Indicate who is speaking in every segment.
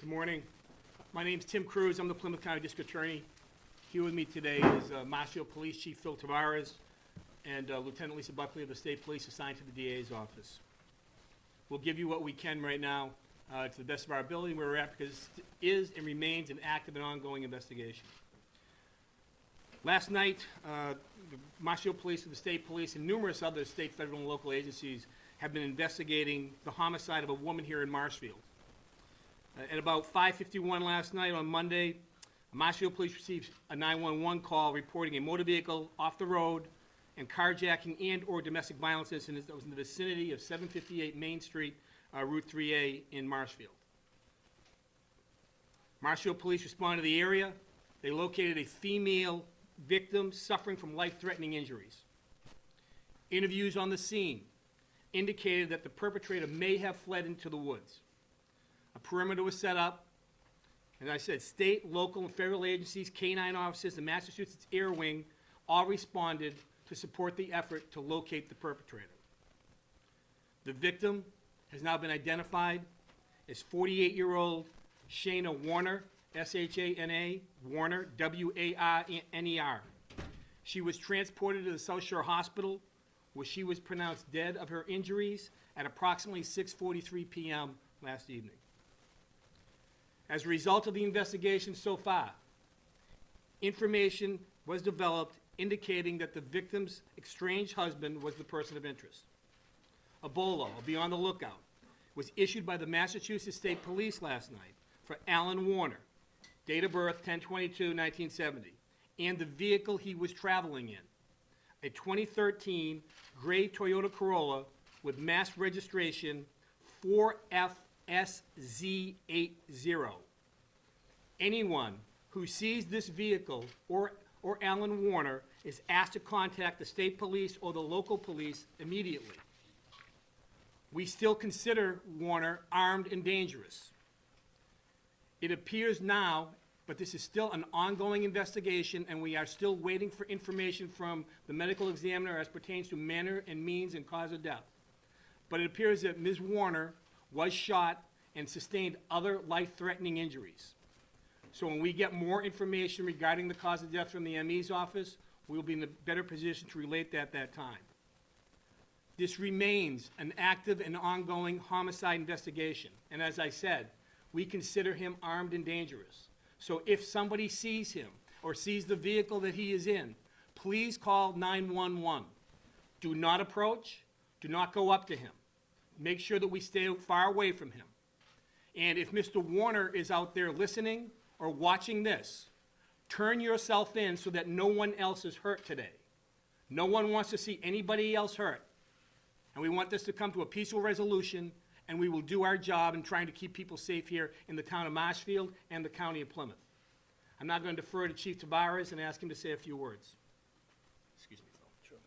Speaker 1: Good morning. My name's Tim Cruz. I'm the Plymouth County District Attorney. Here with me today is Marshfield Police Chief Phil Tavares and Lieutenant Lisa Buckley of the State Police assigned to the DA's office. We'll give you what we can right now to the best of our ability where we're at, because it is and remains an active and ongoing investigation. Last night, the Marshfield Police, the State Police, and numerous other state, federal, and local agencies have been investigating the homicide of a woman here in Marshfield. At about 5:51 last night on Monday, Marshfield Police received a 911 call reporting a motor vehicle off the road and carjacking and/or domestic violence incident that was in the vicinity of 758 Main Street, Route 3A in Marshfield. Marshfield Police responded to the area. They located a female victim suffering from life-threatening injuries. Interviews on the scene indicated that the perpetrator may have fled into the woods. A perimeter was set up, and I said state, local, and federal agencies, K-9 officers, the Massachusetts Air Wing all responded to support the effort to locate the perpetrator. The victim has now been identified as 48-year-old Shana Warner, S-H-A-N-A, Warner, W-A-R-N-E-R. She was transported to the South Shore Hospital, where she was pronounced dead of her injuries at approximately 6:43 p.m. last evening. As a result of the investigation so far, information was developed indicating that the victim's estranged husband was the person of interest. A BOLO, or be on the lookout, was issued by the Massachusetts State Police last night for Alan Warner, date of birth 10/22/1970, and the vehicle he was traveling in, a 2013 gray Toyota Corolla with mass registration 4FSZ80. Anyone who sees this vehicle or Alan Warner is asked to contact the state police or the local police immediately. We still consider Warner armed and dangerous. It appears now, but this is still an ongoing investigation, and we are still waiting for information from the medical examiner as pertains to manner and means and cause of death. But it appears that Ms. Warner was shot and sustained other life-threatening injuries. So when we get more information regarding the cause of death from the ME's office, we will be in a better position to relate that at that time. This remains an active and ongoing homicide investigation, and as I said, we consider him armed and dangerous. So if somebody sees him or sees the vehicle that he is in, please call 911. Do not approach, do not go up to him. Make sure that we stay far away from him. And if Mr. Warner is out there listening or watching this, turn yourself in so that no one else is hurt today. No one wants to see anybody else hurt. And we want this to come to a peaceful resolution, and we will do our job in trying to keep people safe here in the town of Marshfield and the county of Plymouth. I'm now going to defer to Chief Tavares and ask him to say a few words. Excuse me, Phil.
Speaker 2: Sure.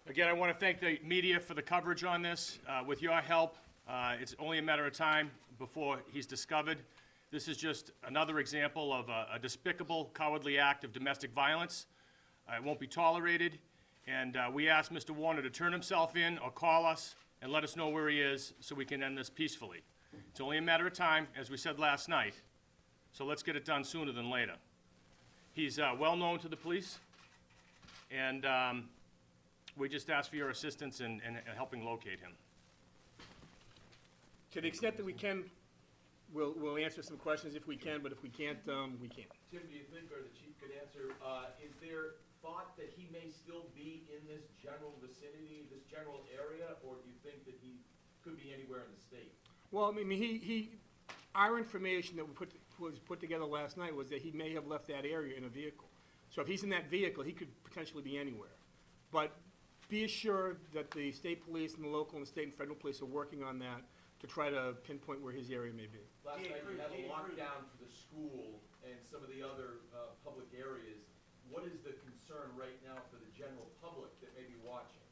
Speaker 2: Again, I want to thank the media for the coverage on this. With your help, it's only a matter of time before he's discovered. This is just another example of a despicable, cowardly act of domestic violence. It won't be tolerated, and we ask Mr. Warner to turn himself in or call us and let us know where he is so we can end this peacefully. It's only a matter of time, as we said last night, so let's get it done sooner than later. He's well known to the police, and we just ask for your assistance in helping locate him.
Speaker 1: To the extent that we can, we'll answer some questions if we can, but if we can't, we can't.
Speaker 3: Tim, do you think, or the chief could answer, is there thought that he may still be in this general vicinity, this general area, or do you think that he could be anywhere in the state?
Speaker 1: Well, I mean, our information that was put together last night was that he may have left that area in a vehicle. So if he's in that vehicle, he could potentially be anywhere. But be assured that the state police and the local and state and federal police are working on that to try to pinpoint where his area may be.
Speaker 3: Last night you had a lockdown for the school and some of the other public areas. What is the concern right now for the general public that may be watching?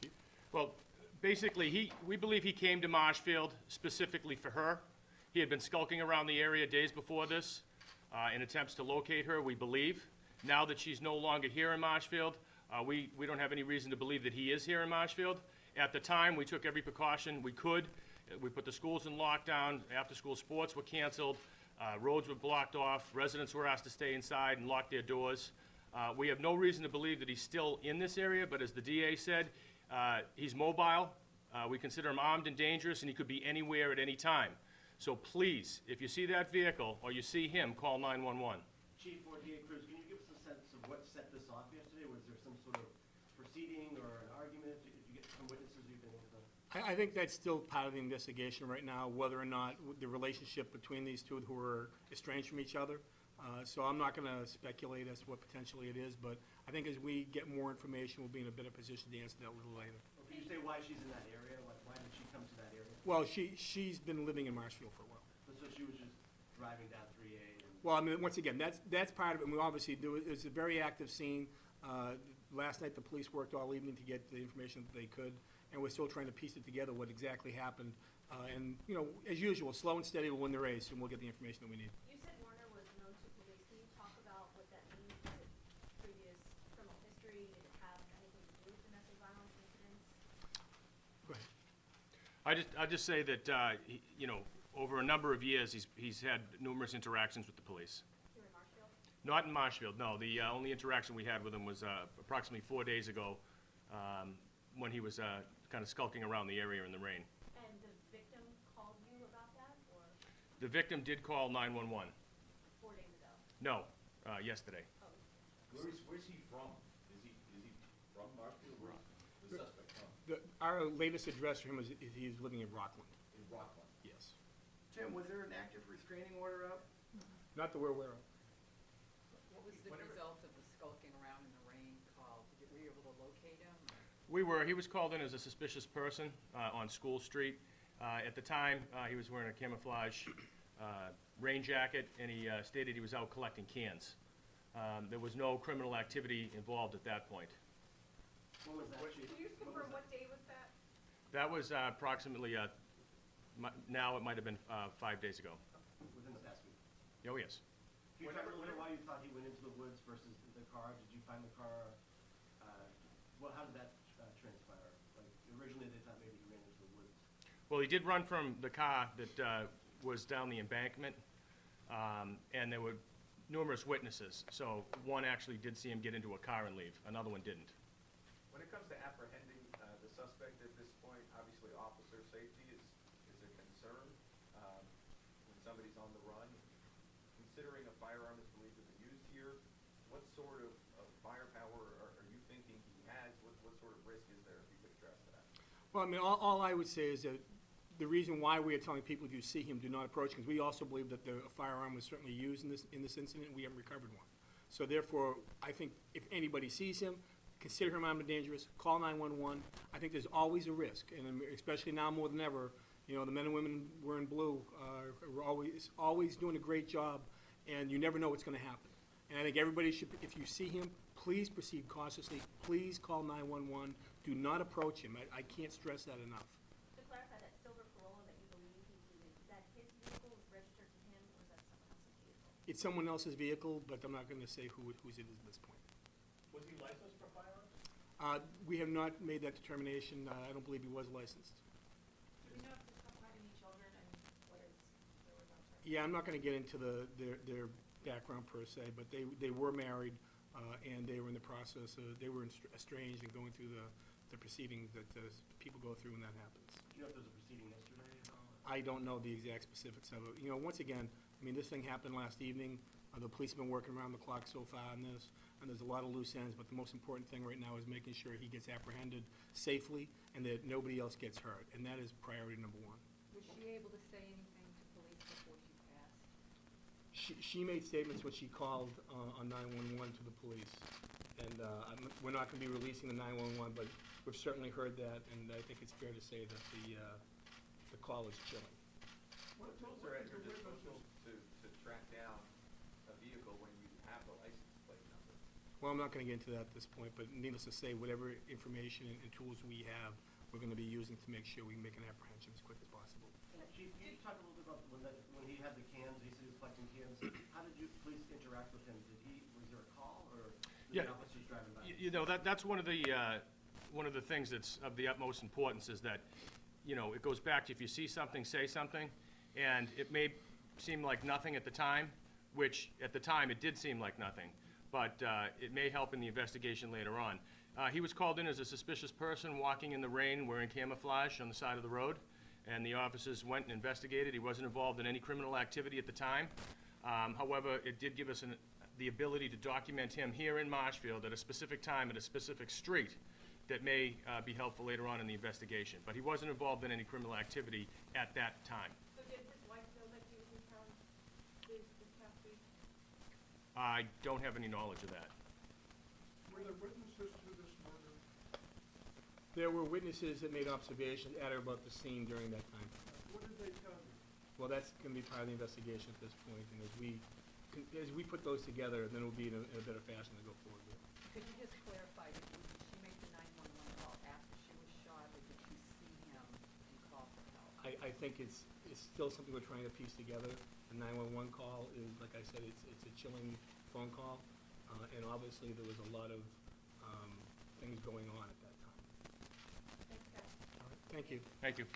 Speaker 1: Chief?
Speaker 2: Well, basically, we believe he came to Marshfield specifically for her. He had been skulking around the area days before this in attempts to locate her, we believe. Now that she's no longer here in Marshfield, we don't have any reason to believe that he is here in Marshfield. At the time, we took every precaution we could We put the schools in lockdown, after-school sports were canceled, roads were blocked off, residents were asked to stay inside and lock their doors. We have no reason to believe that he's still in this area, but as the DA said, he's mobile. We consider him armed and dangerous, and he could be anywhere at any time. So please, if you see that vehicle or you see him, call 911.
Speaker 4: Chief or DA Cruz, can you give us a sense of what set this off yesterday? Was there some sort of proceeding or an argument? Did you get some witnesses you've been able to?
Speaker 1: I think that's still part of the investigation right now, whether or not the relationship between these two who are estranged from each other. So I'm not gonna speculate as to what potentially it is, but I think as we get more information, we'll be in a better position to answer that a little later.
Speaker 4: Or can you say why she's in that area? Like, why did she come to that area?
Speaker 1: Well, she's been living in Marshfield for a while.
Speaker 4: So she was just driving down 3A and...
Speaker 1: Well, I mean, once again, that's part of it, and we obviously do, it's a very active scene. Last night, the police worked all evening to get the information that they could, and we're still trying to piece it together what exactly happened. And, you know, as usual, slow and steady will win the race, and we'll get the information that we need.
Speaker 5: You said Warner was known to police. Can you talk about what that means? Is it previous criminal history? Did it have anything to do with domestic violence incidents?
Speaker 1: Go ahead.
Speaker 2: I just say that, you know, over a number of years, he's had numerous interactions with the police.
Speaker 5: Here in Marshfield?
Speaker 2: Not in Marshfield, no. The only interaction we had with him was approximately 4 days ago, when he was kind of skulking around the area in the rain.
Speaker 5: And the victim called you about that, or
Speaker 2: The victim did call 911.
Speaker 5: 4 days ago?
Speaker 2: No, yesterday.
Speaker 5: Oh,
Speaker 3: Where's he from? Is he from Marshfield? Where's the suspect from?
Speaker 1: Our latest address for him is he's living in Rockland.
Speaker 3: In Rockland.
Speaker 1: Yes.
Speaker 6: Tim, was there an active restraining order up?
Speaker 1: Not that we're aware of.
Speaker 7: What was the result of the skulking around in the rain call? Were you able to locate him?
Speaker 2: He was called in as a suspicious person on School Street. At the time, he was wearing a camouflage rain jacket, and he stated he was out collecting cans. There was no criminal activity involved at that point.
Speaker 4: What was that, Chief?
Speaker 7: Can you just confirm what day was that?
Speaker 2: That was approximately, now it might have been 5 days ago.
Speaker 4: Within the past week?
Speaker 2: Oh, yes.
Speaker 4: Can you talk a little bit why you thought he went into the woods versus the car? Did you find the car, well, how did that transpire? Like, originally they thought maybe he ran into the woods.
Speaker 2: Well, he did run from the car that was down the embankment, and there were numerous witnesses. So one actually did see him get into a car and leave. Another one didn't.
Speaker 8: When it comes to apprehending the suspect at this point, obviously officer safety is a concern when somebody's on the run. Considering a firearm is believed to be used here, what sort of firepower are you thinking he has? What sort of risk is there, if you could address that?
Speaker 1: Well, I mean, all I would say is that the reason why we are telling people if you see him, do not approach, because we also believe that the firearm was certainly used in this incident, and we haven't recovered one. So therefore, I think if anybody sees him, consider him armed and dangerous, call 911. I think there's always a risk, and especially now more than ever, you know, the men and women wearing blue are always doing a great job, and you never know what's going to happen. And I think everybody should, if you see him, please proceed cautiously. Please call 911. Do not approach him. I can't stress that enough.
Speaker 5: to clarify, that silver Corolla that you believe he's using, is that his vehicle, was registered to him, or is that someone else's vehicle?
Speaker 1: It's someone else's vehicle, but I'm not going to say whose it is at this point.
Speaker 2: Was he licensed for firearms?
Speaker 1: We have not made that determination. I don't believe he was licensed.
Speaker 5: Do we know if this couple had any children, and what is their results?
Speaker 1: Yeah, I'm not going to get into their background per se, but they were married, and they were in the process, they were estranged and going through the proceedings that people go through when that happens.
Speaker 4: Do you know if there was a proceeding yesterday at all?
Speaker 1: I don't know the exact specifics of it. You know, once again, I mean, this thing happened last evening. The police have been working around the clock so far on this, and there's a lot of loose ends, but the most important thing right now is making sure he gets apprehended safely and that nobody else gets hurt, and that is priority number one.
Speaker 7: Was she able to say anything to police before she passed?
Speaker 1: She made statements when she called on 911 to the police, and we're not going to be releasing the 911, but we've certainly heard that, and I think it's fair to say that the call is chilling.
Speaker 8: What tools are at your disposal to track down a vehicle when you have the license plate number?
Speaker 1: Well, I'm not going to get into that at this point, but needless to say, whatever information and tools we have, we're going to be using to make sure we make an apprehension as quick as possible.
Speaker 4: Chief, can you talk a little bit about when he had the cans, he said he was collecting cans, how did you police interact with him? Was there a call, or
Speaker 2: Yeah.
Speaker 4: the officers driving by?
Speaker 2: You know, that's one of the things that's of the utmost importance is that you know, it goes back to if you see something, say something, and it may seem like nothing at the time, which at the time it did seem like nothing, but it may help in the investigation later on. He was called in as a suspicious person walking in the rain wearing camouflage on the side of the road, and the officers went and investigated. He wasn't involved in any criminal activity at the time. However, it did give us the ability to document him here in Marshfield at a specific time at a specific street that may be helpful later on in the investigation. But he wasn't involved in any criminal activity at that time.
Speaker 5: So did his wife know that he was in town this past week?
Speaker 2: I don't have any knowledge of that.
Speaker 9: Were there witnesses to this murder?
Speaker 1: There were witnesses that made observations at or about the scene during that time.
Speaker 9: What did they tell you?
Speaker 1: Well, that's gonna be part of the investigation at this point, and as we put those together, then we'll be in a better fashion to go forward with.
Speaker 7: Could you just clarify, did she make the 911 call after she was shot, or did she see him and call for help?
Speaker 1: I think it's still something we're trying to piece together. The 911 call is, like I said, it's a chilling phone call, and obviously there was a lot of things going on at that time.
Speaker 5: Thanks, guys.
Speaker 1: All right, thank you.
Speaker 2: Thank you.